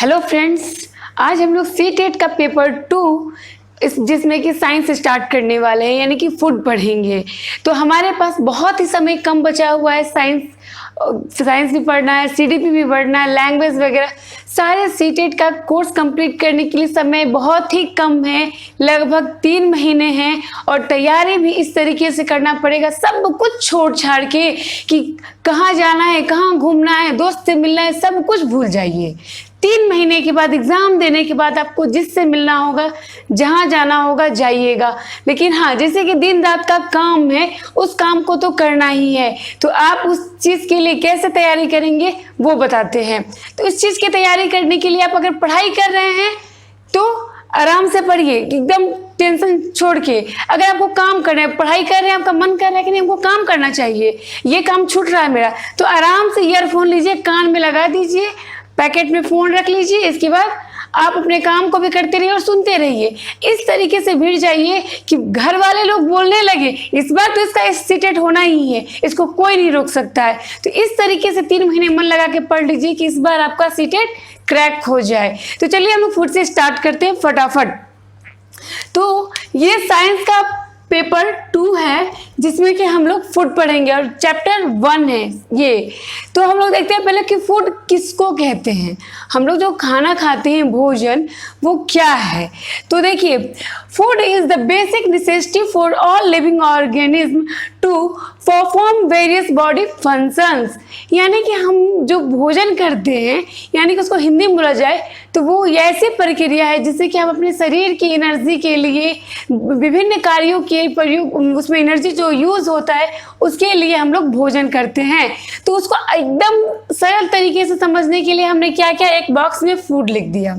Hello friends, आज हम लोग सी टेट का पेपर 2 जिसमें कि साइंस स्टार्ट करने वाले हैं, यानी कि फूड पढ़ेंगे। तो हमारे पास बहुत ही समय कम बचा हुआ है। साइंस भी पढ़ना है, सीडीपी भी पढ़ना है, लैंग्वेज वगैरह सारे सी टेट का कोर्स कंप्लीट करने के लिए समय बहुत ही कम है, लगभग 3 महीने हैं। और तैयारी भी इस तरीके से करना पड़ेगा, सब कुछ छोड़ छाड़ के कि कहाँ जाना है, कहाँ घूमना है, दोस्त से मिलना है, सब कुछ भूल जाइए। 3 महीने के बाद एग्जाम देने के बाद आपको जिससे मिलना होगा, जहाँ जाना होगा जाइएगा। लेकिन हाँ, जैसे कि दिन रात का काम है, उस काम को तो करना ही है। तो आप उस चीज़ के लिए कैसे तैयारी करेंगे वो बताते हैं। तो इस चीज़ की तैयारी करने के लिए आप अगर पढ़ाई कर रहे हैं तो आराम से पढ़िए, एकदम टेंशन छोड़ के। अगर आपको काम करना है, पढ़ाई कर रहे हैं, आपका मन कर रहा है कि नहीं हमको काम करना चाहिए, ये काम छूट रहा है मेरा, तो आराम से ईयरफोन लीजिए, कान में लगा दीजिए, पैकेट में फ़ोन रख लीजिए। इसके बाद आप अपने काम को भी करते रहिए और सुनते रहिए। इस तरीके से भिड़ जाइए कि घर वाले लोग बोलने लगे इस बार तो इसका सीटेट होना ही है, इसको कोई नहीं रोक सकता है। तो इस तरीके से 3 महीने मन लगा के पढ़ लीजिए कि इस बार आपका सीटेट क्रैक हो जाए। तो चलिए हम लोग फुट से स्टार्ट करते हैं फटाफट। तो ये साइंस का पेपर 2 है जिसमें कि हम लोग फूड पढ़ेंगे और चैप्टर 1 है ये। तो हम लोग देखते हैं पहले कि फूड किसको कहते हैं। हम लोग जो खाना खाते हैं, भोजन, वो क्या है। तो देखिए, food is the basic necessity for all living organism to perform various body functions. यानी कि हम जो भोजन करते हैं, यानी कि उसको हिंदी में बोला जाए तो वो ऐसी प्रक्रिया है जिससे कि हम अपने शरीर की एनर्जी के लिए विभिन्न कार्यों के प्रयोग, उसमें एनर्जी जो यूज़ होता है उसके लिए हम लोग भोजन करते हैं। तो उसको एकदम सरल तरीके से समझने के लिए हमने क्या क्या एक बॉक्स में फूड लिख दिया।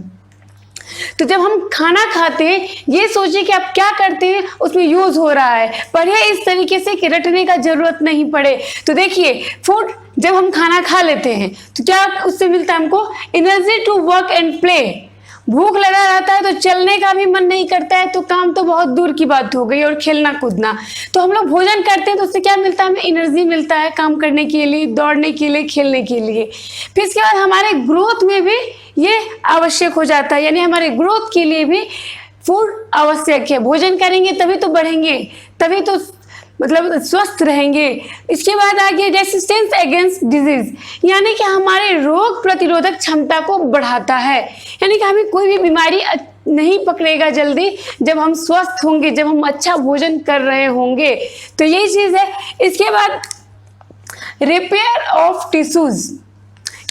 तो जब हम खाना खाते हैं, ये सोचिए कि आप क्या करते हैं, उसमें यूज हो रहा है। पढ़िए इस तरीके से कि रटने का जरूरत नहीं पड़े। तो देखिए, फूड जब हम खाना खा लेते हैं तो क्या उससे मिलता है हमको? Energy to work and play. भूख लगा रहता है तो चलने का भी मन नहीं करता है, तो काम तो बहुत दूर की बात हो गई, और खेलना कूदना। तो हम लोग भोजन करते हैं तो उससे क्या मिलता है? हमें एनर्जी मिलता है काम करने के लिए, दौड़ने के लिए, खेलने के लिए। फिर इसके बाद हमारे ग्रोथ में भी ये आवश्यक हो जाता है, यानी हमारे ग्रोथ के लिए भी फूड आवश्यक है। भोजन करेंगे तभी तो बढ़ेंगे, तभी तो मतलब स्वस्थ रहेंगे। इसके बाद आगे रेसिस्टेंस अगेंस्ट डिजीज, यानी कि हमारे रोग प्रतिरोधक क्षमता को बढ़ाता है। यानी कि हमें कोई भी बीमारी नहीं पकड़ेगा जल्दी जब हम स्वस्थ होंगे, जब हम अच्छा भोजन कर रहे होंगे। तो यही चीज़ है। इसके बाद रिपेयर ऑफ टिश्यूज,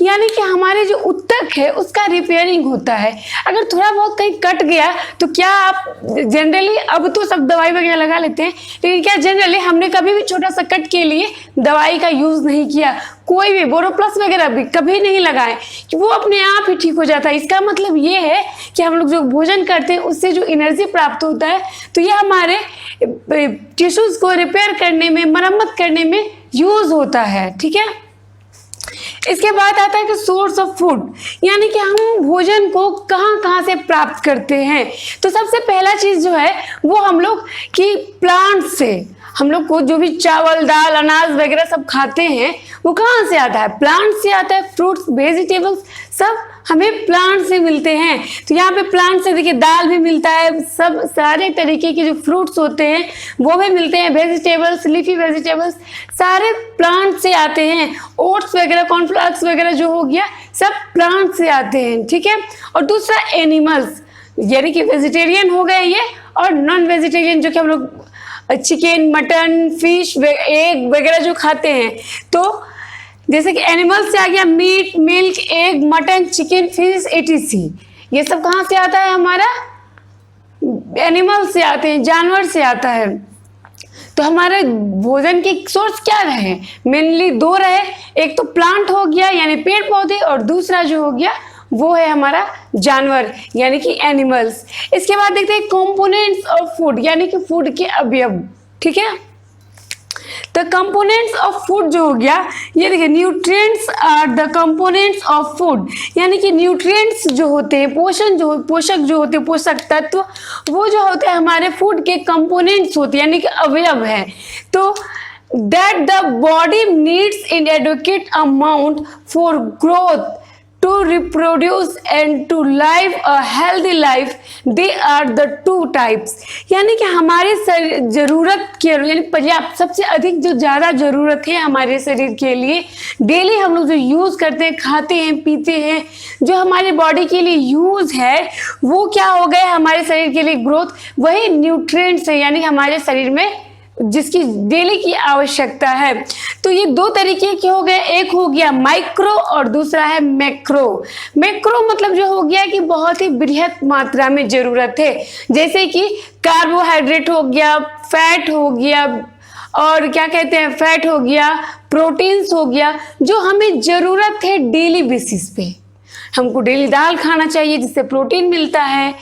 यानी कि हमारे जो ऊतक है उसका रिपेयरिंग होता है। अगर थोड़ा बहुत कहीं कट गया तो क्या आप जनरली, अब तो सब दवाई वगैरह लगा लेते हैं, लेकिन क्या जनरली हमने कभी भी छोटा सा कट के लिए दवाई का यूज़ नहीं किया। कोई भी बोरोप्लस वगैरह भी कभी नहीं लगाएं कि वो अपने आप ही ठीक हो जाता है। इसका मतलब ये है कि हम लोग जो भोजन करते हैं उससे जो एनर्जी प्राप्त होता है, तो ये हमारे टिश्यूज़ को रिपेयर करने में, मरम्मत करने में यूज़ होता है। ठीक है। इसके बाद आता है कि सोर्स ऑफ फूड, यानी कि हम भोजन को कहाँ कहाँ से प्राप्त करते हैं। तो सबसे पहला चीज़ जो है वो हम लोग की प्लांट से, हम लोग को जो भी चावल, दाल, अनाज वगैरह सब खाते हैं वो कहाँ से आता है? प्लांट से आता है। फ्रूट्स, वेजिटेबल्स सब हमें प्लांट से मिलते हैं। तो यहाँ पे प्लांट से देखिए दाल भी मिलता है, सब सारे तरीके के जो फ्रूट्स होते हैं वो भी मिलते हैं। वेजिटेबल्स, लीफी वेजिटेबल्स सारे प्लांट से आते हैं। ओट्स वगैरह, कॉर्नफ्लेक्स वगैरह जो हो गया सब प्लांट से आते हैं। ठीक है। और दूसरा एनिमल्स, यानी कि वेजिटेरियन हो गए ये, और नॉन वेजिटेरियन जो कि हम लोग चिकन, मटन, फिश, एग वगैरह जो खाते हैं। तो जैसे कि एनिमल से आ गया meat, milk, egg, mutton, chicken, fish, etc. ये सब कहाँ से आता है? हमारा एनिमल से आते हैं, जानवर से आता है। तो हमारे भोजन के सोर्स क्या रहे? मेनली 2 रहे। एक तो प्लांट हो गया यानी पेड़ पौधे, और दूसरा जो हो गया वो है हमारा जानवर, यानी कि एनिमल्स। इसके बाद देखते हैं कंपोनेंट्स ऑफ फूड, यानी कि फूड के अवयव। ठीक है। तो कंपोनेंट्स ऑफ फूड जो हो गया, ये देखिए, nutrients are the components of food, यानी कि न्यूट्रिएंट्स जो होते हैं, पोषक जो होते हैं, पोषक तत्व, वो जो होते हैं हमारे फूड के कंपोनेंट्स होते हैं, यानी कि अवयव है। तो that the body needs in adequate amount for growth to reproduce and to live a healthy life, they are the two types। यानी कि हमारे ज़रूरत के यानी पर्याप्त सबसे अधिक जो ज़्यादा ज़रूरत है हमारे शरीर के लिए, डेली हम लोग जो यूज़ करते हैं, खाते हैं, पीते हैं, जो हमारे बॉडी के लिए यूज़ है, वो क्या हो गए हमारे शरीर के लिए ग्रोथ, वही न्यूट्रिएंट्स है यानी हमारे शरीर में जिसकी डेली की आवश्यकता है। तो ये दो तरीके के हो गए, एक हो गया माइक्रो और दूसरा है मैक्रो। मैक्रो मतलब जो हो गया कि बहुत ही बृहत मात्रा में जरूरत है, जैसे कि कार्बोहाइड्रेट हो गया, फैट हो गया, और क्या कहते हैं फैट हो गया, प्रोटीन्स हो गया, जो हमें जरूरत है डेली बेसिस पे। हमको डेली दाल खाना चाहिए जिससे प्रोटीन मिलता है।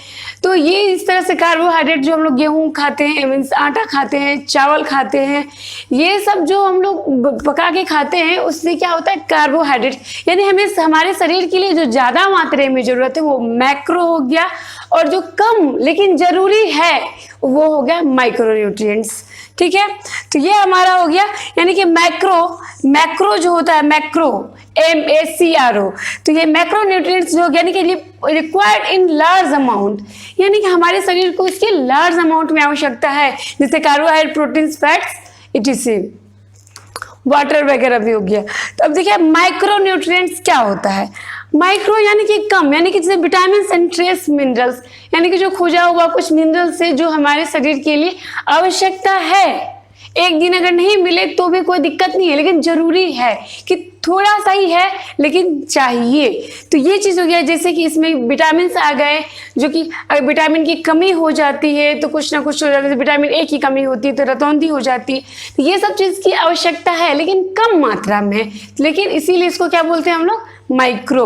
तो ये इस तरह से कार्बोहाइड्रेट जो हम लोग गेहूँ खाते हैं, मीन्स आटा खाते हैं, चावल खाते हैं, ये सब जो हम लोग पका के खाते हैं उससे क्या होता है कार्बोहाइड्रेट, यानी हमें हमारे शरीर के लिए जो ज़्यादा मात्रा में ज़रूरत है वो मैक्रो हो गया, और जो कम लेकिन ज़रूरी है वो हो गया माइक्रो न्यूट्रिएंट्स। ठीक है, तो ये हमारा हो गया, यानी कि मैक्रो जो होता है मैक्रो MACRO, तो ये मैक्रो न्यूट्रिएंट्स जो यानी कि रिक्वायर्ड इन लार्ज अमाउंट, यानी कि हमारे शरीर को इसके लार्ज अमाउंट में आवश्यकता है, जैसे carbohydrate, proteins, fats, etc., water वगैरह भी हो गया। तो अब देखिए माइक्रो न्यूट्रिएंट्स क्या होता है। माइक्रो यानी कि कम, यानी कि जैसे विटामिन एंड ट्रेस मिनरल्स, यानी कि जो खोजा हुआ कुछ मिनरल्स है जो हमारे शरीर के लिए आवश्यकता है। एक दिन अगर नहीं मिले तो भी कोई दिक्कत नहीं है, लेकिन जरूरी है कि थोड़ा सा ही है लेकिन चाहिए। तो ये चीज़ हो गया, जैसे कि इसमें विटामिन आ गए, जो कि अगर विटामिन की कमी हो जाती है तो कुछ ना कुछ हो जाता है, विटामिन ए की कमी होती है तो रतौंधी हो जाती है। तो ये सब चीज़ की आवश्यकता है लेकिन कम मात्रा में, लेकिन इसीलिए इसको क्या बोलते हैं हम लोग माइक्रो।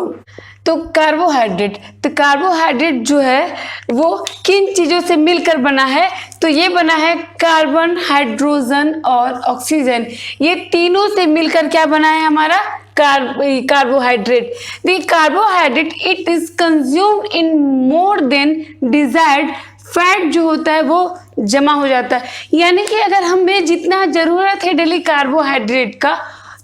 तो कार्बोहाइड्रेट, तो कार्बोहाइड्रेट जो है वो किन चीज़ों से मिलकर बना है, तो ये बना है कार्बन, हाइड्रोजन और ऑक्सीजन, ये तीनों से मिलकर क्या बना है हमारा carbohydrate. The carbohydrate it is consumed in more than desired fat जो होता है वो जमा हो जाता है, यानी कि अगर हमें जितना ज़रूरत है डेली कार्बोहाइड्रेट का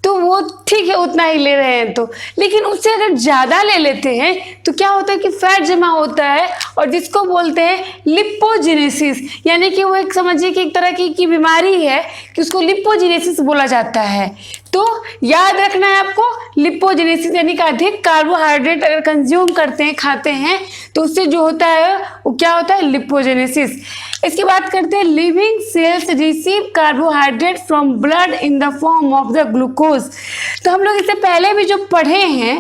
तो वो ठीक है उतना ही ले रहे हैं, तो लेकिन उससे अगर ज़्यादा ले लेते हैं तो क्या होता है कि फैट जमा होता है, और जिसको बोलते हैं लिपोजेनेसिस, यानी कि वो एक समझिए कि एक तरह की बीमारी है कि उसको लिपोजेनेसिस बोला जाता है। तो याद रखना है आपको, लिपोजेनेसिस यानी कि अधिक कार्बोहाइड्रेट अगर कंज्यूम करते हैं, खाते हैं, तो उससे जो होता है वो क्या होता है लिपोजेनेसिस। इसकी बात करते हैं, living cells receive carbohydrate from blood in the form of the glucose. तो हम लोग इससे पहले भी जो पढ़े हैं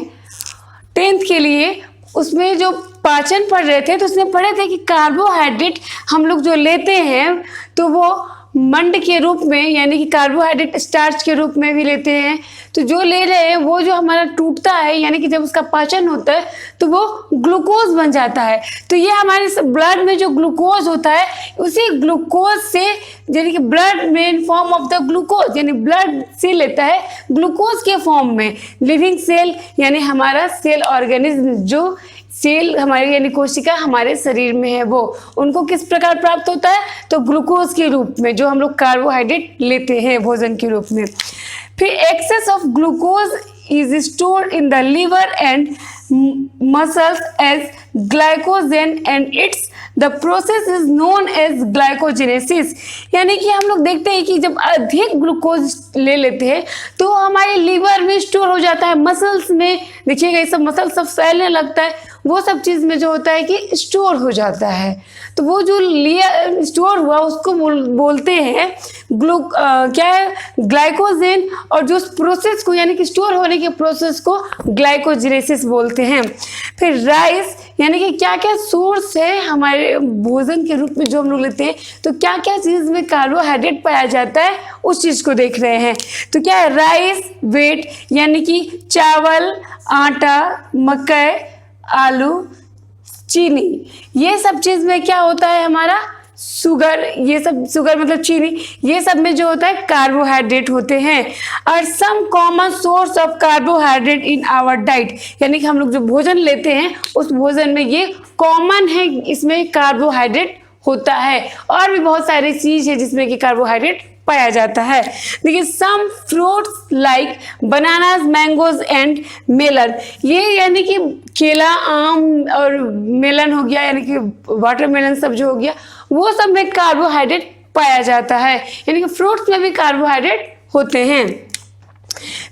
10th के लिए, उसमें जो पाचन पढ़ रहे थे तो उसमें पढ़े थे कि कार्बोहाइड्रेट हम लोग जो लेते हैं तो वो मंड के रूप में, यानी कि कार्बोहाइड्रेट स्टार्च के रूप में भी लेते हैं। तो जो ले रहे हैं वो जो हमारा टूटता है, यानी कि जब उसका पाचन होता है तो वो ग्लूकोज बन जाता है। तो ये हमारे ब्लड में जो ग्लूकोज होता है, उसी ग्लूकोज से, यानी कि ब्लड में in form of the glucose, यानी ब्लड से लेता है ग्लूकोज के फॉर्म में लिविंग सेल, यानी हमारा सेल ऑर्गेनिज्म, जो सेल हमारे यानी कोशिका हमारे शरीर में है, वो उनको किस प्रकार प्राप्त होता है, तो ग्लूकोज के रूप में, जो हम लोग कार्बोहाइड्रेट लेते हैं भोजन के रूप में। फिर excess of glucose is stored in the liver and muscles as glycogen and it's the process is known as glycogenesis। यानी कि हम लोग देखते हैं कि जब अधिक ग्लूकोज ले लेते हैं तो हमारे लीवर में स्टोर हो जाता है, मसल्स में देखिएगा ये सब मसल सब फैलने लगता है, वो सब चीज़ में जो होता है कि स्टोर हो जाता है। तो वो जो स्टोर हुआ उसको बोलते हैं क्या है ग्लाइकोजेन, और जो प्रोसेस को यानी कि स्टोर होने के प्रोसेस को ग्लाइकोजेनेसिस बोलते हैं। फिर राइस, यानी कि क्या क्या सोर्स है हमारे भोजन के रूप में जो हम लोग लेते हैं, तो क्या क्या चीज़ में कार्बोहाइड्रेट पाया जाता है उस चीज़ को देख रहे हैं। तो क्या है राइस, वेट यानी कि चावल, आटा, मकई, आलू, चीनी, ये सब चीज़ में क्या होता है हमारा शुगर, ये सब शुगर मतलब चीनी, ये सब में जो होता है कार्बोहाइड्रेट होते हैं। और some common source of carbohydrate in our diet, यानी कि हम लोग जो भोजन लेते हैं उस भोजन में ये कॉमन है, इसमें कार्बोहाइड्रेट होता है। और भी बहुत सारी चीज़ है जिसमें कि कार्बोहाइड्रेट पाया जाता है। देखिए some fruits like bananas, mangoes and melon, ये यानी कि केला, आम और मेलन हो गया, यानी कि वाटरमेलन सब जो हो गया, वो सब में कार्बोहाइड्रेट पाया जाता है, यानी कि फ्रूट्स में भी कार्बोहाइड्रेट होते हैं।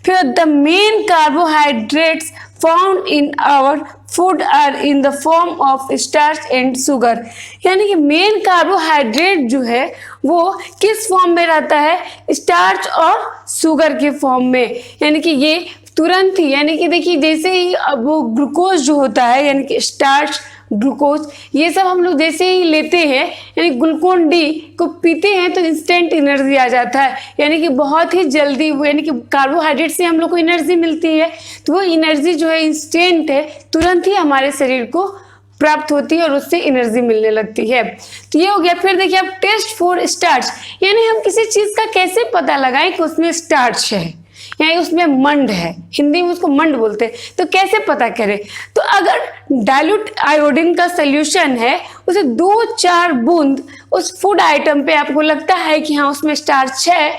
फिर the main carbohydrates found in our food are in the form of starch and sugar, यानी कि मेन कार्बोहाइड्रेट जो है वो किस फॉर्म में रहता है, स्टार्च और शुगर के फॉर्म में, यानी कि ये तुरंत ही, यानी कि देखिए जैसे ही अब वो ग्लूकोज जो होता है, यानी कि स्टार्च, ग्लूकोज, ये सब हम लोग जैसे ही लेते हैं, यानी ग्लूकोन डी को पीते हैं तो इंस्टेंट एनर्जी आ जाता है, यानी कि बहुत ही जल्दी वो, यानी कि कार्बोहाइड्रेट से हम लोग को एनर्जी मिलती है, तो वो एनर्जी जो है इंस्टेंट है, तुरंत ही हमारे शरीर को प्राप्त होती है और उससे एनर्जी मिलने लगती है। तो ये हो गया। फिर देखिए अब टेस्ट फॉर स्टार्च, यानी हम किसी चीज का कैसे पता लगाएं कि उसमें स्टार्च है या उसमें मंड है, हिंदी में उसको मंड बोलते हैं, तो कैसे पता करें? तो अगर डाइल्यूट आयोडीन का सोल्यूशन है, उसे 2-4 बूंद उस फूड आइटम पे आपको लगता है कि हाँ उसमें स्टार्च है,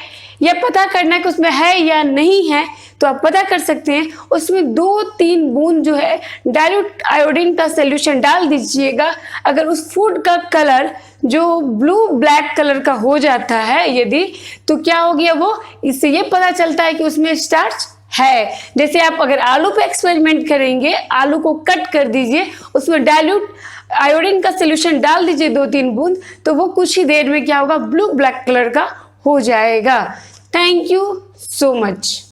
या पता करना है कि उसमें है या नहीं है, तो आप पता कर सकते हैं। उसमें 2-3 बूंद जो है डाइल्यूट आयोडीन का सोल्यूशन डाल दीजिएगा। अगर उस फूड का कलर जो ब्लू ब्लैक कलर का हो जाता है यदि, तो क्या हो गया वो, इससे ये पता चलता है कि उसमें स्टार्च है। जैसे आप अगर आलू पे एक्सपेरिमेंट करेंगे, आलू को कट कर दीजिए, उसमें डाइल्यूट आयोडीन का सोल्यूशन डाल दीजिए 2-3 बूंद, तो वो कुछ ही देर में क्या होगा, ब्लू ब्लैक कलर का हो जाएगा। Thank you so much.